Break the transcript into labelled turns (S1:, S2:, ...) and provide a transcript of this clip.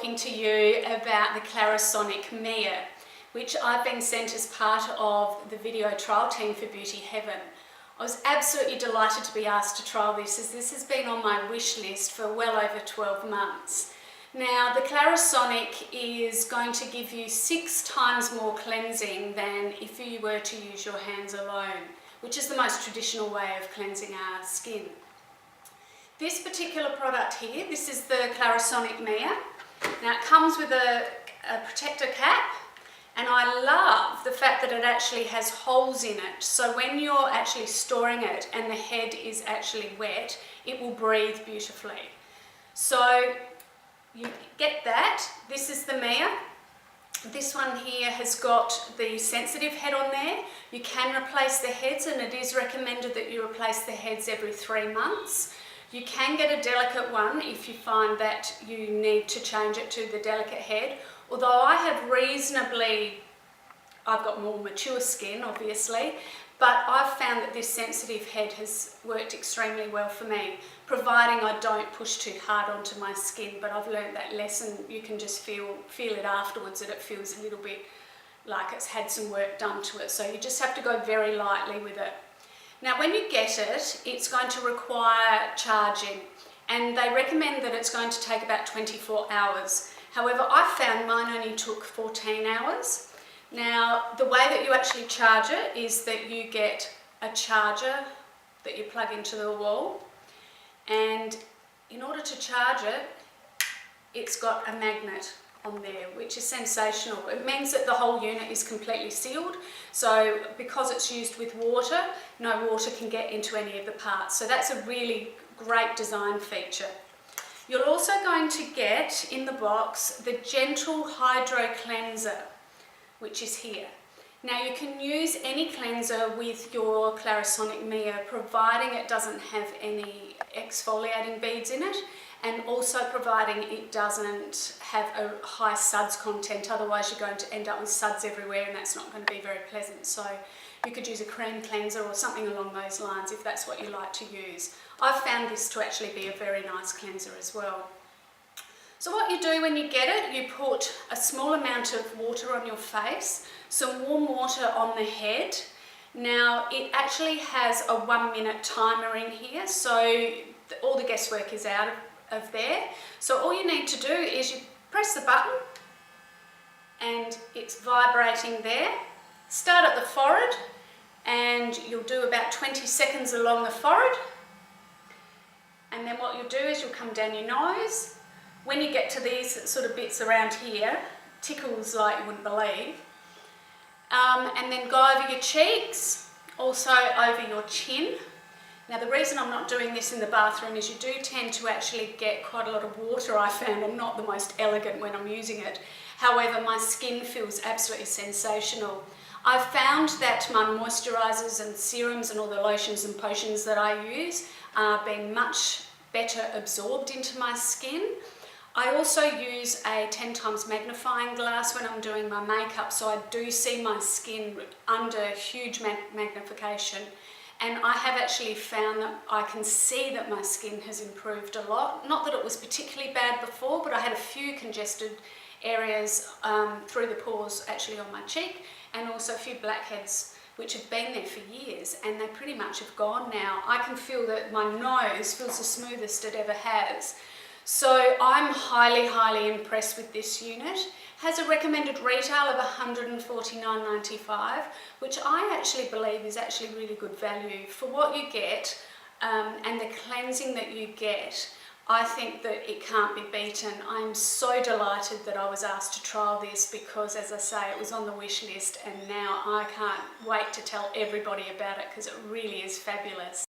S1: talking to you about the Clarisonic Mia, which I've been sent as part of the video trial team for Beauty Heaven. I was absolutely delighted to be asked to trial this, as this has been on my wish list for well over 12 months. Now, the Clarisonic is going to give you 6 times more cleansing than if you were to use your hands alone, which is the most traditional way of cleansing our skin. This particular product here, this is the Clarisonic Mia. Now, it comes with a protector cap, and I love the fact that it actually has holes in it, so when you're actually storing it and the head is actually wet, it will breathe beautifully. So you get that. This is the Mia. This one here has got the sensitive head on there. You can replace the heads, and it is recommended that you replace the heads every 3 months. You can get a delicate one if you find that you need to change it to the delicate head. Although I've got more mature skin obviously, but I've found that this sensitive head has worked extremely well for me, providing I don't push too hard onto my skin. But I've learned that lesson. You can just feel it afterwards, that it feels a little bit like it's had some work done to it. So you just have to go very lightly with it. Now, when you get it, it's going to require charging, and they recommend that it's going to take about 24 hours. However, I found mine only took 14 hours. Now, the way that you actually charge it is that you get a charger that you plug into the wall, and in order to charge it, it's got a magnet on there, which is sensational. It means that the whole unit is completely sealed, so because it's used with water, no water can get into any of the parts. So that's a really great design feature. You're also going to get in the box the Gentle Hydro Cleanser, which is here. Now, you can use any cleanser with your Clarisonic Mia, providing it doesn't have any exfoliating beads in it, and also providing it doesn't have a high suds content. Otherwise you're going to end up with suds everywhere, and that's not going to be very pleasant. So you could use a cream cleanser or something along those lines if that's what you like to use. I've found this to actually be a very nice cleanser as well. So what you do when you get it, you put a small amount of water on your face, some warm water on the head. Now, it actually has a 1-minute timer in here, so all the guesswork is out of there. So all you need to do is you press the button and it's vibrating there. Start at the forehead, and you'll do about 20 seconds along the forehead, and then what you'll do is you'll come down your nose. When you get to these sort of bits around here, tickles like you wouldn't believe, and then go over your cheeks, also over your chin. Now, the reason I'm not doing this in the bathroom is you do tend to actually get quite a lot of water. I found I'm not the most elegant when I'm using it. However, my skin feels absolutely sensational. I've found that my moisturisers and serums and all the lotions and potions that I use are being much better absorbed into my skin. I also use a 10 times magnifying glass when I'm doing my makeup, so I do see my skin under huge magnification. And I have actually found that I can see that my skin has improved a lot. Not that it was particularly bad before, but I had a few congested areas through the pores actually on my cheek, and also a few blackheads which have been there for years, and they pretty much have gone now. I can feel that my nose feels the smoothest it ever has. So I'm highly, highly impressed with this unit. Has a recommended retail of $149.95, which I actually believe is actually really good value for what you get, and the cleansing that you get. I think that it can't be beaten. I'm so delighted that I was asked to trial this, because, as I say, it was on the wish list, and now I can't wait to tell everybody about it because it really is fabulous.